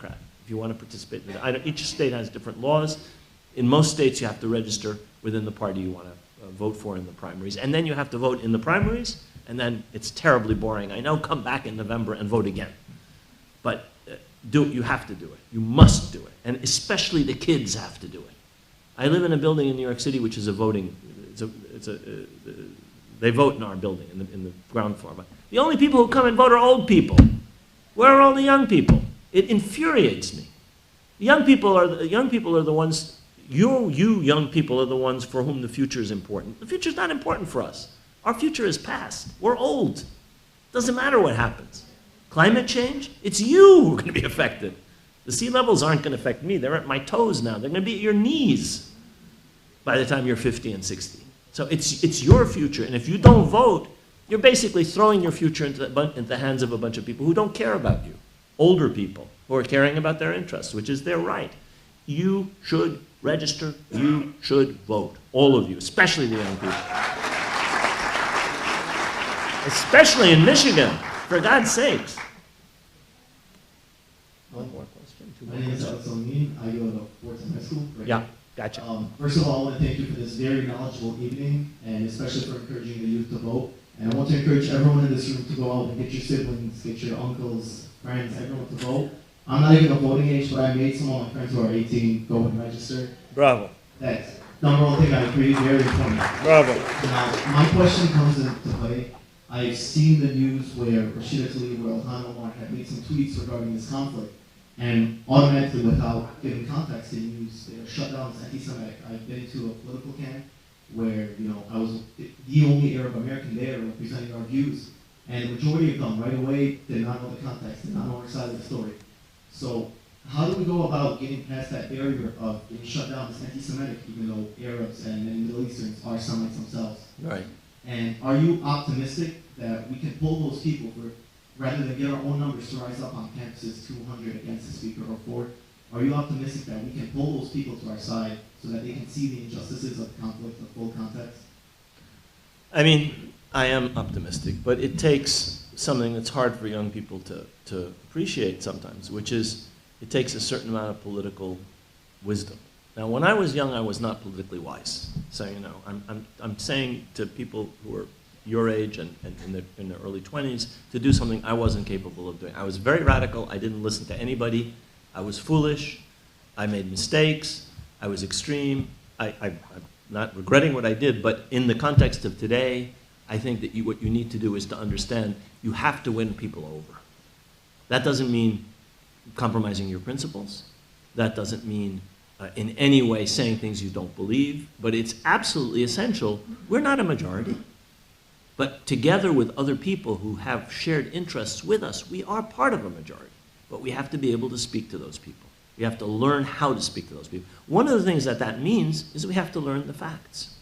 Democrat if you want to participate. Each state has different laws. In most states, you have to register within the party you want to vote for in the primaries. And then you have to vote in the primaries, and then it's terribly boring. I know, come back in November and vote again. But you have to do it. You must do it. And especially the kids have to do it. I live in a building in New York City which is a voting, they vote in our building, in the ground floor. But the only people who come and vote are old people. Where are all the young people? It infuriates me. The young people are the ones, you young people are the ones for whom the future is important. The future is not important for us. Our future is past. We're old. Doesn't matter what happens. Climate change, it's you who are going to be affected. The sea levels aren't going to affect me. They're at my toes now. They're going to be at your knees by the time you're 50 and 60. So it's your future. And if you don't vote, you're basically throwing your future into the hands of a bunch of people who don't care about you. Older people who are caring about their interests, which is their right. You should register. You should vote. All of you, especially the young people. Especially in Michigan, for God's sakes. One more question. My name is AlKhaldi. I go to Fordham High School. Right? Yeah, gotcha. First of all, I want to thank you for this very knowledgeable evening, and especially for encouraging the youth to vote. And I want to encourage everyone in this room to go out and get your siblings, get your uncles, friends, everyone to vote. I'm not even a voting age, but I made some of my friends who are 18 go and register. Bravo. That's number one thing I agree, very important. Bravo. Now, my question comes into play. I've seen the news where Rachid or AlNADWA had made some tweets regarding this conflict, and automatically, without giving context to the news, they are shut down as anti-Semitic. I've been to a political camp where, I was the only Arab American there representing our views, and the majority of them right away did not know the context, did not know our side of the story. So how do we go about getting past that barrier of being shut down as anti-Semitic, even though Arabs and many Middle Easterns are Semites themselves? Right. And are you optimistic that we can pull those people, rather than get our own numbers to rise up on campuses 200 against the speaker or 4, are you optimistic that we can pull those people to our side so that they can see the injustices of the conflict, the full context? I mean, I am optimistic, but it takes something that's hard for young people to appreciate sometimes, which is it takes a certain amount of political wisdom. Now, when I was young, I was not politically wise. So, I'm saying to people who are your age and in their early 20s to do something I wasn't capable of doing. I was very radical. I didn't listen to anybody. I was foolish. I made mistakes. I was extreme. I'm not regretting what I did, but in the context of today, I think that what you need to do is to understand you have to win people over. That doesn't mean compromising your principles. That doesn't mean in any way saying things you don't believe, but it's absolutely essential. We're not a majority, but together with other people who have shared interests with us, we are part of a majority, but we have to be able to speak to those people. We have to learn how to speak to those people. One of the things that means is we have to learn the facts.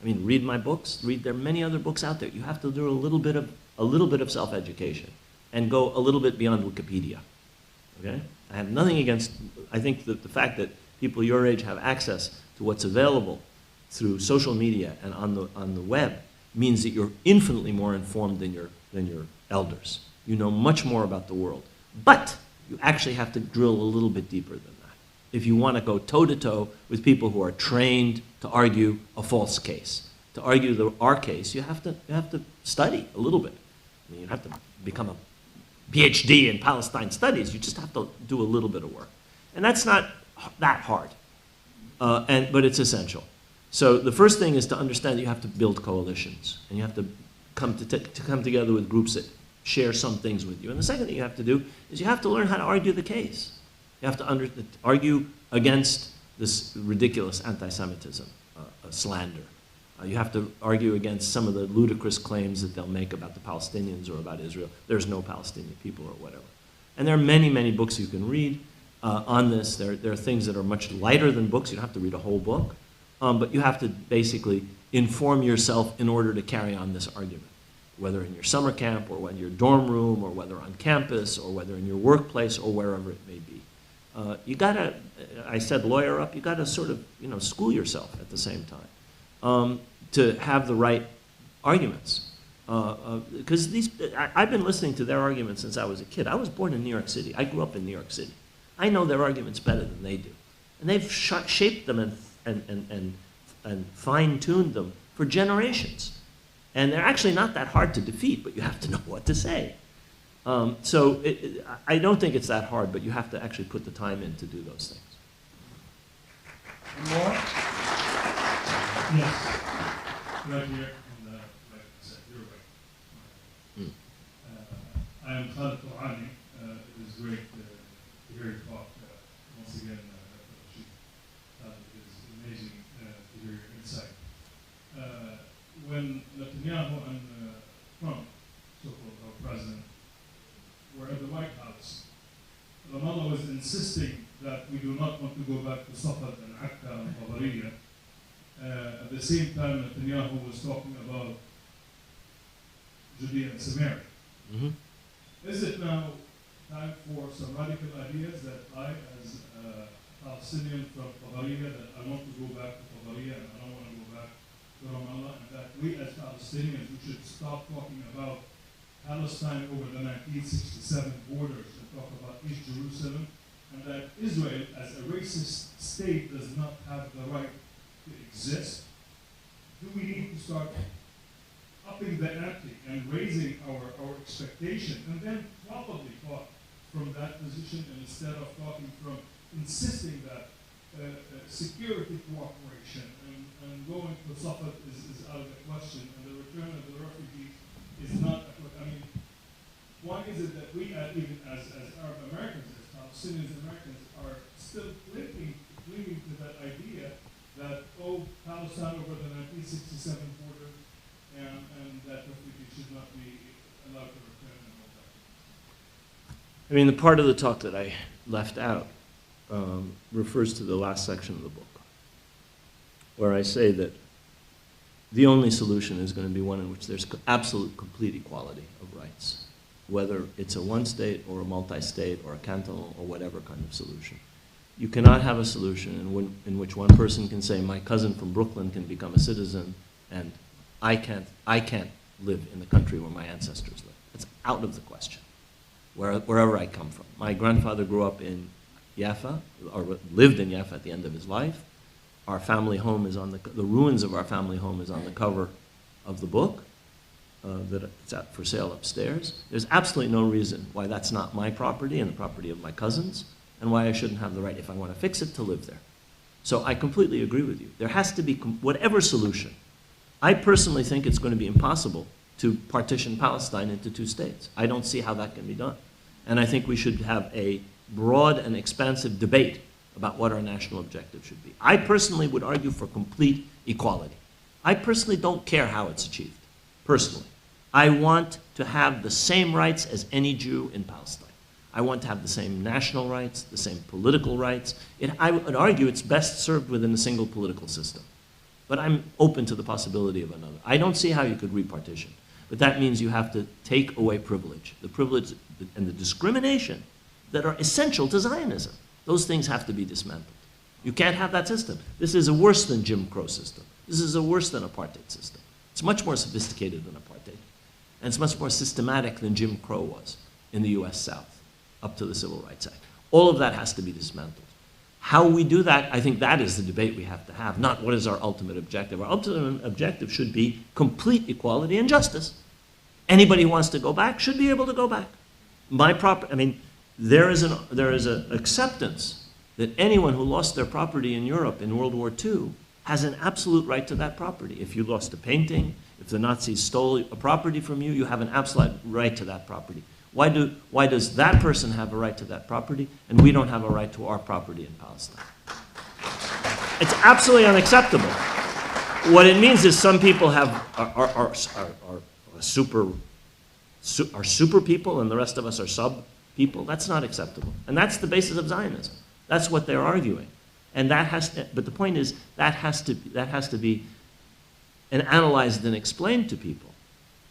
I mean, read my books, there are many other books out there. You have to do a little bit of self-education and go a little bit beyond Wikipedia, okay? I have nothing against, I think that the fact that people your age have access to what's available through social media and on the web means that you're infinitely more informed than your elders. You know much more about the world. But you actually have to drill a little bit deeper than that if you want to go toe-to-toe with people who are trained to argue a false case. To argue our case, you have to study a little bit. I mean, you have to become a PhD in Palestine studies. You just have to do a little bit of work. And that's not that hard, but it's essential. So the first thing is to understand that you have to build coalitions, and you have to come together with groups that share some things with you. And the second thing you have to do is you have to learn how to argue the case. You have to argue against this ridiculous anti-Semitism, slander. You have to argue against some of the ludicrous claims that they'll make about the Palestinians or about Israel. There's no Palestinian people or whatever. And there are many, many books you can read on this. There are things that are much lighter than books. You don't have to read a whole book. But you have to basically inform yourself in order to carry on this argument, whether in your summer camp or in your dorm room or whether on campus or whether in your workplace or wherever it may be. You gotta, I said lawyer up, you gotta sort of, school yourself at the same time to have the right arguments. Because I've been listening to their arguments since I was a kid. I was born in New York City. I grew up in New York City. I know their arguments better than they do. And they've shaped them and fine-tuned them for generations. And they're actually not that hard to defeat, but you have to know what to say. I don't think it's that hard, but you have to actually put the time in to do those things. More? Yes. Right here on the right side, your way. I am AlKhaldi. It is great to hear you talk once again, Rachid. It is amazing to hear your insight. When Netanyahu and Trump, so-called our president, were at the White House, Ramallah was insisting that we do not want to go back to Safad and Akka and Tabariya. At the same time, Netanyahu was talking about Judea and Samaria. Is it now time for some radical ideas that I, as a Palestinian from Tabariya, that I want to go back to Tabariya and I don't want to go back to Ramallah, and that we as Palestinians, we should stop talking about Palestine over the 1967 borders and talk about East Jerusalem, and that Israel as a racist state does not have the right to exist? Do we need to start upping the ante and raising our expectation, and then probably talk from that position instead of talking from insisting that security cooperation and going to Safad is out of the question, and the return of the refugees is not, I mean, why is it that we, even as Arab Americans, as Palestinian Americans, are still clinging to that idea that, oh, Palestine over the 1967 border, and that refugees should not be allowed to return and all that? I mean, the part of the talk that I left out refers to the last section of the book, where I say that the only solution is going to be one in which there's absolute complete equality of rights, whether it's a one-state or a multi-state or a cantonal or whatever kind of solution. You cannot have a solution in which one person can say, my cousin from Brooklyn can become a citizen, and I can't live in the country where my ancestors live. It's out of the question, wherever I come from. My grandfather grew up in Jaffa, or lived in Jaffa at the end of his life. Our family home is on the ruins of our family home is on the cover of the book. That it's out for sale upstairs. There's absolutely no reason why that's not my property and the property of my cousins, and why I shouldn't have the right, if I want to fix it, to live there. So I completely agree with you. There has to be, whatever solution. I personally think it's going to be impossible to partition Palestine into two states. I don't see how that can be done. And I think we should have a broad and expansive debate about what our national objective should be. I personally would argue for complete equality. I personally don't care how it's achieved, personally. I want to have the same rights as any Jew in Palestine. I want to have the same national rights, the same political rights. I would argue it's best served within a single political system. But I'm open to the possibility of another. I don't see how you could repartition. But that means you have to take away privilege. The privilege and the discrimination that are essential to Zionism. Those things have to be dismantled. You can't have that system. This is a worse than Jim Crow system. This is a worse than apartheid system. It's much more sophisticated than apartheid. And it's much more systematic than Jim Crow was in the US South, up to the Civil Rights Act. All of that has to be dismantled. How we do that, I think that is the debate we have to have, not what is our ultimate objective. Our ultimate objective should be complete equality and justice. Anybody who wants to go back should be able to go back. There is an acceptance that anyone who lost their property in Europe in World War II has an absolute right to that property. If you lost a painting, if the Nazis stole a property from you, you have an absolute right to that property. Why does that person have a right to that property and we don't have a right to our property in Palestine? It's absolutely unacceptable. What it means is some people are super people and the rest of us are sub people. That's not acceptable. And that's the basis of Zionism. That's what they're arguing. And but the point is that has to be analyzed and explained to people.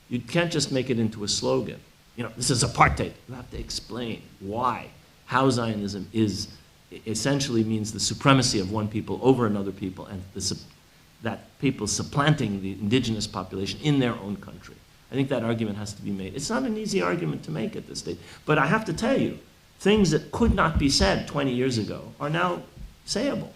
You can't just make it into a slogan. You know, this is apartheid. You have to explain why, how Zionism essentially means the supremacy of one people over another people, and that people supplanting the indigenous population in their own country. I think that argument has to be made. It's not an easy argument to make at this stage. But I have to tell you, things that could not be said 20 years ago are now sayable.